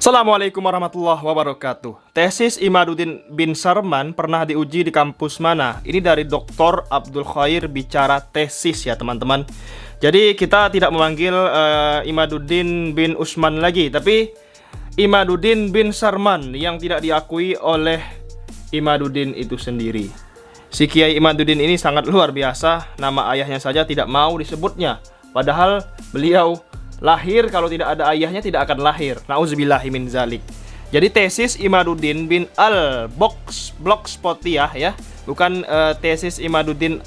Assalamualaikum warahmatullahi wabarakatuh. Tesis Imaduddin bin Sarman pernah diuji di kampus mana? Ini dari Dr. Abdul Khair bicara tesis ya teman-teman. Jadi kita tidak memanggil Imaduddin bin Usman lagi, tapi Imaduddin bin Sarman yang tidak diakui oleh Imaduddin itu sendiri. Si Kiai Imaduddin ini sangat luar biasa, nama ayahnya saja tidak mau disebutnya. Padahal beliau lahir, kalau tidak ada ayahnya tidak akan lahir. Nauzubillahi min zalik. Jadi tesis Imaduddin bin Blogspotiyah ya, bukan tesis Imaduddin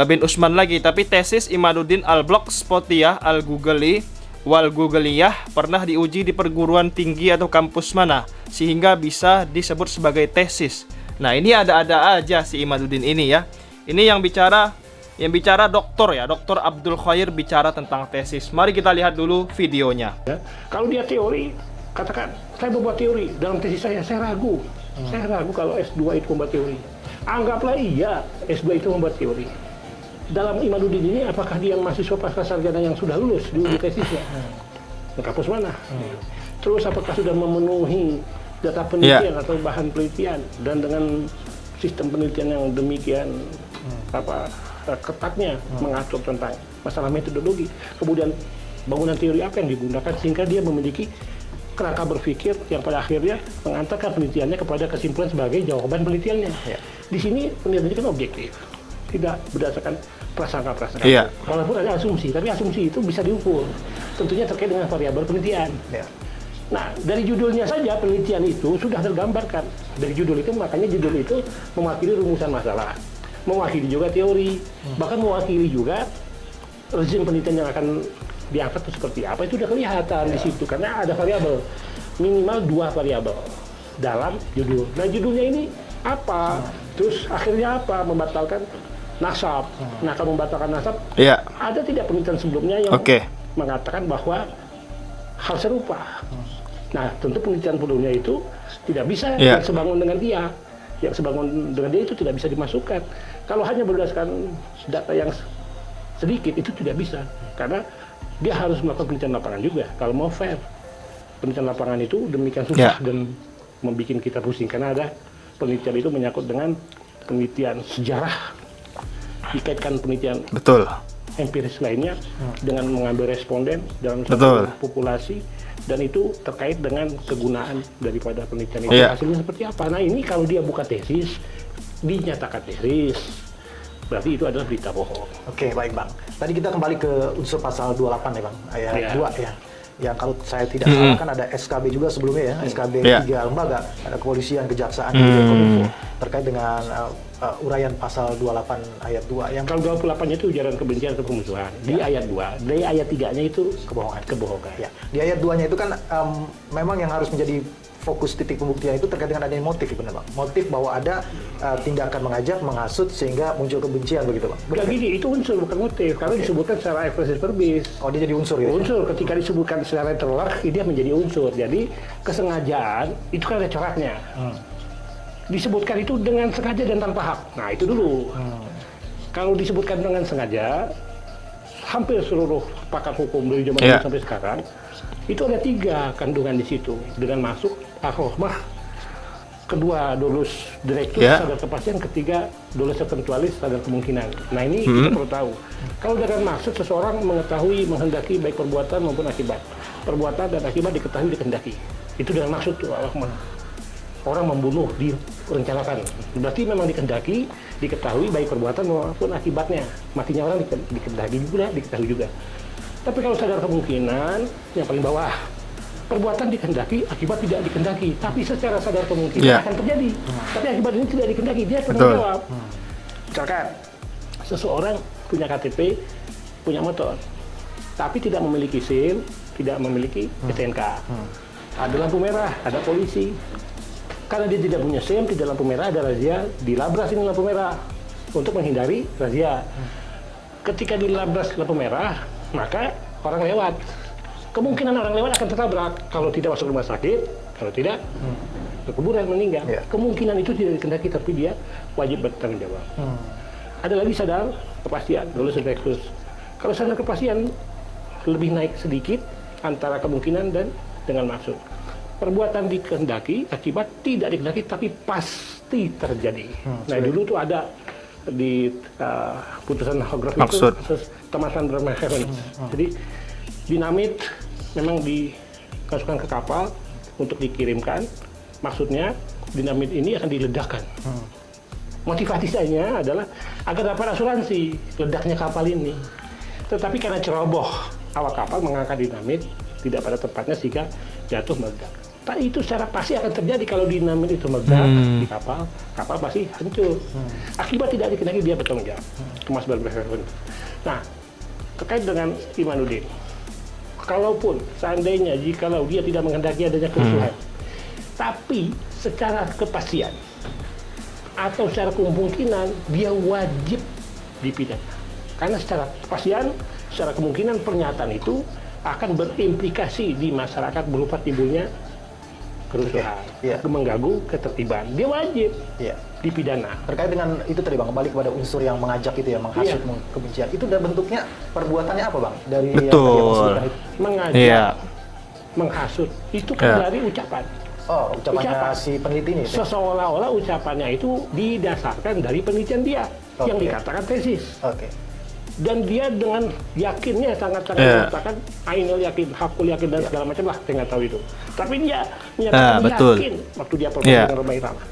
bin Usman lagi, tapi tesis Imaduddin Blogspotiyah Al-Googley wal Googliyah pernah diuji di perguruan tinggi atau kampus mana sehingga bisa disebut sebagai tesis. Nah, ini ada-ada aja si Imaduddin ini ya. Ini yang bicara dokter ya, Dr. Abdul Khair bicara tentang tesis. Mari kita lihat dulu videonya. Ya, kalau dia teori, katakan saya membuat teori dalam tesis saya ragu. Saya ragu kalau S2 itu membuat teori. Anggaplah iya S2 itu membuat teori. Dalam Imaduddin ini, apakah dia mahasiswa pasca sarjana yang sudah lulus di uji tesisnya? Di kampus mana? Terus apakah sudah memenuhi data penelitian atau bahan penelitian, dan dengan sistem penelitian yang demikian ketatnya mengatur tentang masalah metodologi, kemudian bangunan teori apa yang digunakan sehingga dia memiliki kerangka berpikir yang pada akhirnya mengantarkan penelitiannya kepada kesimpulan sebagai jawaban penelitiannya. Di sini penelitiannya kan objektif, tidak berdasarkan prasangka-prasangka. Walaupun ada asumsi, tapi asumsi itu bisa diukur, tentunya terkait dengan variabel penelitian. Nah, dari judulnya saja penelitian itu sudah tergambarkan. Dari judul itu, makanya judul itu mewakili rumusan masalah, mewakili juga teori, bahkan mewakili juga rezim penelitian yang akan diangkat itu seperti apa, itu sudah kelihatan di situ, karena ada variabel, minimal 2 variabel dalam judul. Nah, judulnya ini apa? Terus akhirnya apa? Membatalkan nasab. Nah, kalau membatalkan nasab, ada tidak penelitian sebelumnya yang mengatakan bahwa hal serupa? Nah, tentu penelitian sebelumnya itu tidak bisa yang sebangun dengan dia. Yang sebangun dengan dia itu tidak bisa dimasukkan. Kalau hanya berdasarkan data yang sedikit itu tidak bisa, karena dia harus melakukan penelitian lapangan juga. Kalau mau fair, penelitian lapangan itu demikian susah dan membuat kita pusing, karena ada penelitian itu menyangkut dengan penelitian sejarah, dikaitkan penelitian empiris lainnya dengan mengambil responden dalam satu populasi, dan itu terkait dengan kegunaan daripada penelitian itu. Hasilnya seperti apa? Nah, ini kalau dia buka tesis, dinyatakan tesis, berarti itu adalah berita bohong. Oke, baik Bang. Tadi kita kembali ke unsur pasal 28 ya Bang, ayat 2 ya. Yang kalau saya tidak salah kan ada SKB juga sebelumnya ya, SKB 3 lembaga, ada kepolisian, kejaksaan, Kominfo, terkait dengan uraian pasal 28 ayat 2. Yang kalau 28-nya itu ujaran kebencian atau pemusuhan. Di ayat 2, dari ayat 3-nya itu kebohongan. Ya. Di ayat 2-nya itu kan memang yang harus menjadi fokus titik pembuktian itu terkait dengan adanya motif, benar Bang? Motif bahwa ada tindakan mengajak, menghasut sehingga muncul kebencian begitu Bang? Benar gini, itu unsur bukan motif, karena disebutkan secara expressis verbis. Oh, dia jadi unsur gitu? Unsur, ketika disebutkan secara terlar, dia menjadi unsur. Jadi kesengajaan, itu kan ada coraknya. Disebutkan itu dengan sengaja dan tanpa hak. Nah, itu dulu. Kalau disebutkan dengan sengaja, hampir seluruh pakar hukum dari zaman dulu sampai sekarang, itu ada 3 kandungan di situ, dengan masuk al-rohmah, kedua dolus direktus sadar kepastian, ketiga dolus eventualis sadar kemungkinan. Nah, ini kita perlu tahu. Kalau dengan maksud seseorang mengetahui, menghendaki baik perbuatan maupun akibat, perbuatan dan akibat diketahui, dikehendaki, itu dengan maksud tuh al-rohmah. Orang membunuh direncanakan, berarti memang dikehendaki, diketahui baik perbuatan maupun akibatnya. Matinya orang dikehendaki juga, diketahui juga. Tapi kalau sadar kemungkinan, yang paling bawah, perbuatan dikehendaki, akibat tidak dikehendaki, tapi secara sadar kemungkinan akan terjadi. Tapi akibat ini tidak dikehendaki, dia tanggung jawab. Misalkan, seseorang punya KTP, punya motor, tapi tidak memiliki SIM, tidak memiliki STNK. Ada lampu merah, ada polisi. Karena dia tidak punya SIM, tidak lampu merah, ada razia, dilabras ini lampu merah untuk menghindari razia. Ketika dilabras lampu merah, maka orang lewat. Kemungkinan orang lewat akan tertabrak kalau tidak masuk rumah sakit, kalau tidak berkuburan meninggal. Kemungkinan itu tidak dikehendaki, tapi dia wajib bertanggung jawab. Ada lagi sadar kepastian, dolus eventualis. Kalau sadar kepastian lebih naik sedikit antara kemungkinan dan dengan maksud. Perbuatan dikehendaki, akibat tidak dikehendaki, tapi pasti terjadi. Nah, dulu tuh ada di putusan Hogarth itu Thomas van Bremerhaven. Jadi dinamit memang dimasukkan ke kapal untuk dikirimkan. Maksudnya dinamit ini akan diledakkan. Motivasinya adalah agar dapat asuransi ledaknya kapal ini. Tetapi karena ceroboh awak kapal mengangkat dinamit tidak pada tempatnya sehingga jatuh meledak. Tapi itu secara pasti akan terjadi kalau dinamit itu meledak di kapal, kapal pasti hancur. Akibat tidak dikehendaki dia bertanggung jawab. Thomas van Bremerhaven. Nah, terkait dengan Imanuddin, kalaupun seandainya jikalau dia tidak menghendaki adanya kerusuhan, tapi secara kepastian atau secara kemungkinan dia wajib dipidana. Karena secara kepastian, secara kemungkinan pernyataan itu akan berimplikasi di masyarakat berupa timbulnya kerusuhan, mengganggu ketertiban. Dia wajib dipidana. Terkait dengan itu tadi Bang, kembali kepada unsur yang mengajak itu ya, menghasut kebencian. Itu dan bentuknya perbuatannya apa Bang? Dari yang tadi Abang sebutkan itu. Mengajak, menghasut, itu kan dari ucapan. Oh, ucapannya si peneliti ini? Seolah-olah ucapannya itu didasarkan dari penelitian dia yang dikatakan tesis. Dan dia dengan yakinnya sangat-sangat mengatakan ainul yakin, hakul yakin dan segala macam lah, saya nggak tahu itu. Tapi dia menyatakan yakin waktu dia performa dengan Roma Irama.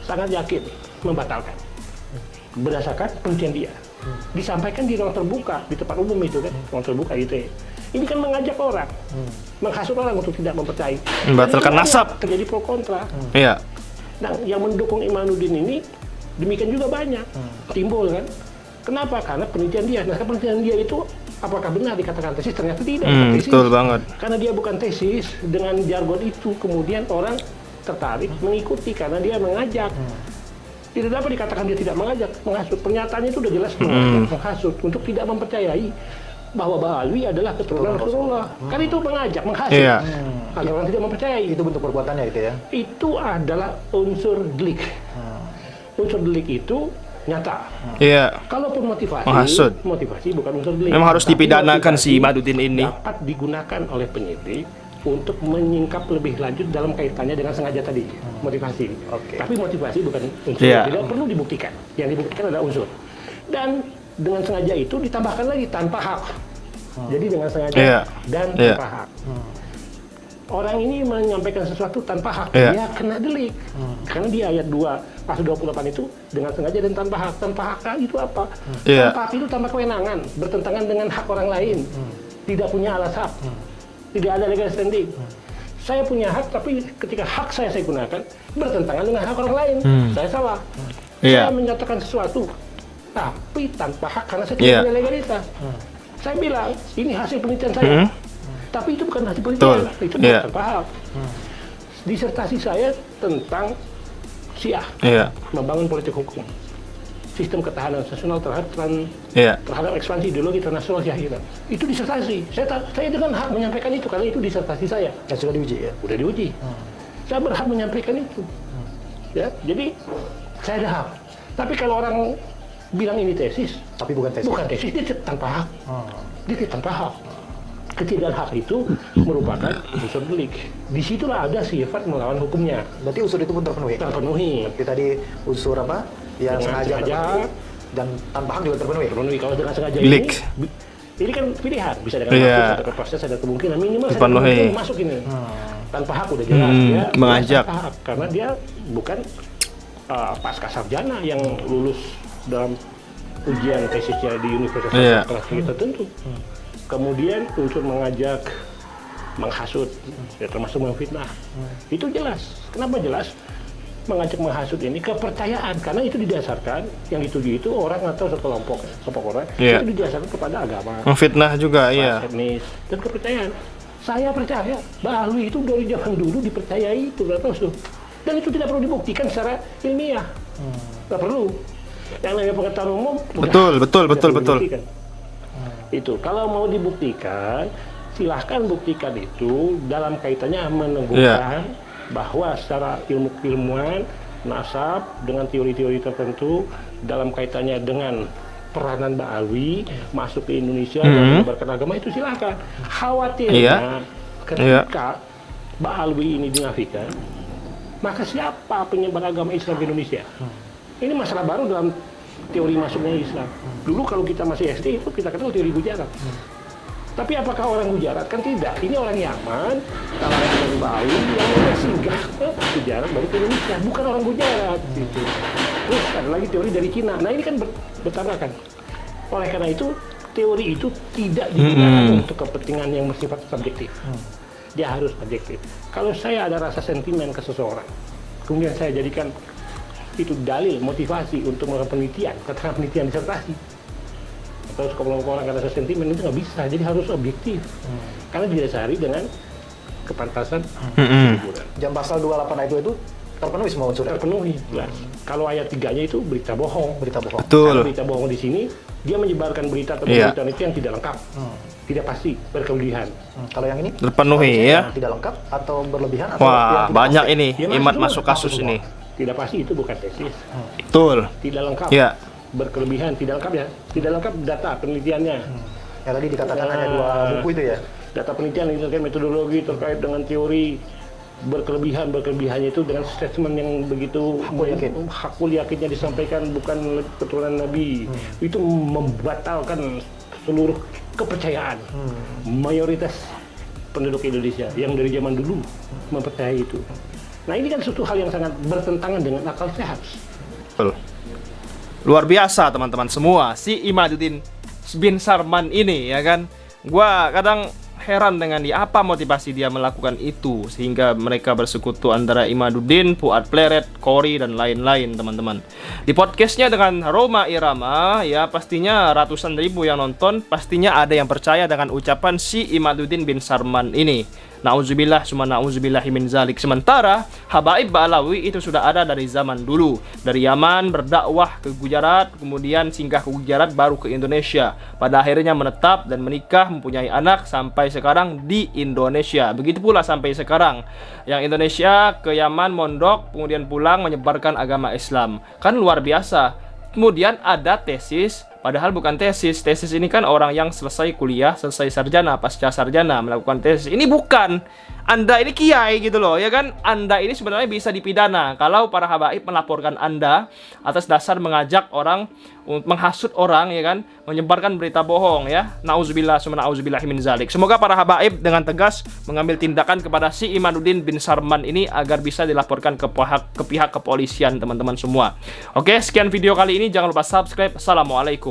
Sangat yakin membatalkan berdasarkan penelitian dia. Disampaikan di ruang terbuka, di tempat umum itu kan, ruang terbuka itu. Ini kan mengajak orang, menghasut orang untuk tidak mempercayai. Membatalkan nasab. Terjadi pro kontra. Nah, yang mendukung Imanuddin ini demikian juga banyak timbul kan. Kenapa? Karena penelitian dia. Nah, penelitian dia itu apakah benar dikatakan tesis? Ternyata tidak. Tesis. Betul banget. Karena dia bukan tesis, dengan jargon itu kemudian orang tertarik mengikuti karena dia mengajak. Tidak dapat dikatakan dia tidak mengajak, menghasut. Pernyataannya itu sudah jelas mengajak, menghasut untuk tidak mempercayai bahwa Ba'alwi adalah keturunan Rasulullah. Kan itu mengajak, menghasut. Agar orang tidak mempercayai. Itu bentuk perbuatannya itu ya? Itu adalah unsur delik. Unsur delik itu nyata. Kalaupun motivasi bukan unsur delik. Memang harus dipidanakan si Imanuddin ini. Dapat digunakan oleh penyidik untuk menyingkap lebih lanjut dalam kaitannya dengan sengaja tadi, motivasi. Tapi motivasi bukan unsur, tidak perlu dibuktikan. Yang dibuktikan adalah unsur. Dan dengan sengaja itu ditambahkan lagi tanpa hak. Jadi dengan sengaja dan tanpa hak. Orang ini menyampaikan sesuatu tanpa hak, dia kena delik. Karena di ayat 2 pasal 28 itu dengan sengaja dan tanpa hak. Tanpa hak itu apa? Tanpa hak itu tanpa kewenangan, bertentangan dengan hak orang lain. Tidak punya alas hak. Tidak ada legal standing. Saya punya hak, tapi ketika hak saya gunakan bertentangan dengan hak orang lain. Saya salah. Saya menyatakan sesuatu, tapi tanpa hak karena saya tidak punya legalitas. Saya bilang, ini hasil penelitian saya. Tapi itu bukan hasil penelitian, itu bukan tanpa hak. Disertasi saya tentang Syiah, membangun politik hukum, sistem ketahanan nasional terhadap ekspansi ideologi internasional Syiah. Itu disertasi. Saya dengan hak menyampaikan itu karena itu disertasi saya. Dan sudah diuji ya? Sudah diuji. Saya berhak menyampaikan itu. Ya, jadi saya ada hak. Tapi kalau orang bilang ini tesis, tapi bukan tesis, dia tanpa hak. Dia tanpa hak. Ketiadaan hak itu merupakan unsur delik. Disitulah ada sifat melawan hukumnya. Berarti unsur itu pun terpenuhi? Terpenuhi. Tapi tadi unsur apa? Yang sengaja dan tanpa hak juga terpenuhi? Terpenuhi. Kalau dengan sengaja ini kan pilihan. Bisa dengan hak, ada proses, ada kemungkinan. Minimal saya kemungkinan masuk ini. Tanpa hak udah jelas. Dia mengajak. Tanpa hak. Karena dia bukan pasca sarjana yang lulus dalam ujian tesisnya di universitas kelas tinggi tertentu. Kemudian unsur mengajak, menghasut, ya termasuk memfitnah. Itu jelas. Kenapa jelas? Mengajak menghasut ini kepercayaan, karena itu didasarkan yang dituju itu orang atau sekelompok orang itu didasarkan kepada agama. Memfitnah juga, etnis dan kepercayaan. Saya percaya Ba'alwi itu dari zaman dulu dipercayai itu terus, dan itu tidak perlu dibuktikan secara ilmiah. Tidak perlu. Yang namanya pengetahuan umum. Betul. Itu kalau mau dibuktikan, silahkan buktikan itu dalam kaitannya meneguhkan bahwa secara ilmuwan nasab dengan teori-teori tertentu dalam kaitannya dengan peranan Ba'alwi masuk ke Indonesia dan menyebarkan agama itu silahkan. Khawatirnya ketika Ba'alwi ini dinafikan, maka siapa penyebar agama Islam di Indonesia? Ini masalah baru dalam teori masuknya Islam. Dulu kalau kita masih SD itu kita kenal teori Gujarat. Tapi apakah orang Gujarat? Kan tidak. Ini orang Yaman, kalangan dari Bali yang singgah ke Gujarat baru ke Indonesia. Bukan orang Gujarat. Gitu. Terus ada lagi teori dari Cina. Nah ini kan bertabrakan. Oleh karena itu teori itu tidak digunakan untuk kepentingan yang bersifat subjektif. Dia harus objektif. Kalau saya ada rasa sentimen ke seseorang, kemudian saya jadikan itu dalil, motivasi untuk melakukan penelitian, katakan penelitian disertasi. Atau sekelompok orang karena rasa sentimen itu nggak bisa, jadi harus objektif. Karena didasari dengan kepantasan hiburan. Jam pasal 28 itu terpenuhi semua unsur. Terpenuhi, jelas. Kalau ayat 3-nya itu berita bohong. Berita bohong. Betul. Karena berita bohong di sini, dia menyebarkan berita atau berita itu yang tidak lengkap. Tidak pasti, berkelebihan. Kalau yang ini terpenuhi ya. Tidak lengkap atau berlebihan atau Wah, banyak pasti. ini Ya, Imat masuk kasus ini. Tidak pasti itu bukan tesis. Betul. Tidak lengkap. Ya. Berkelebihan, tidak lengkap ya. Tidak lengkap data penelitiannya. Ya tadi dikatakan hanya 2 buku itu ya. Data penelitian ini terkait metodologi, terkait dengan teori berkelebihannya itu dengan statement yang begitu hakul yakinnya disampaikan bukan keturunan Nabi. Itu membatalkan seluruh kepercayaan mayoritas penduduk Indonesia yang dari zaman dulu mempercayai itu. Nah ini kan suatu hal yang sangat bertentangan dengan akal sehat. Betul. Luar biasa teman-teman semua, si Imaduddin bin Sarman ini ya kan. Gua kadang heran dengan dia, apa motivasi dia melakukan itu sehingga mereka bersekutu antara Imaduddin, Fuad Pleret, Kori dan lain-lain teman-teman. Di podcastnya dengan Roma Irama ya pastinya ratusan ribu yang nonton, pastinya ada yang percaya dengan ucapan si Imaduddin bin Sarman ini. Nauzubillah summa nauzubillahi min zalik. Sementara Habaib Ba'alawi itu sudah ada dari zaman dulu. Dari Yaman berdakwah ke Gujarat, kemudian singgah ke Gujarat baru ke Indonesia. Pada akhirnya menetap dan menikah, mempunyai anak sampai sekarang di Indonesia. Begitu pula sampai sekarang. Yang Indonesia ke Yaman mondok, kemudian pulang menyebarkan agama Islam. Kan luar biasa. Kemudian ada tesis, padahal bukan tesis. Tesis ini kan orang yang selesai kuliah, selesai sarjana, pasca sarjana melakukan tesis. Ini bukan. Anda ini kiai gitu loh, ya kan? Anda ini sebenarnya bisa dipidana kalau para habaib melaporkan Anda atas dasar mengajak orang, menghasut orang, ya kan? Menyebarkan berita bohong, ya. Nauzubillah summa nauzubillahi min zalik. Semoga para habaib dengan tegas mengambil tindakan kepada si Imaduddin bin Sarman ini agar bisa dilaporkan ke pihak kepolisian, teman-teman semua. Oke, sekian video kali ini. Jangan lupa subscribe. Assalamualaikum.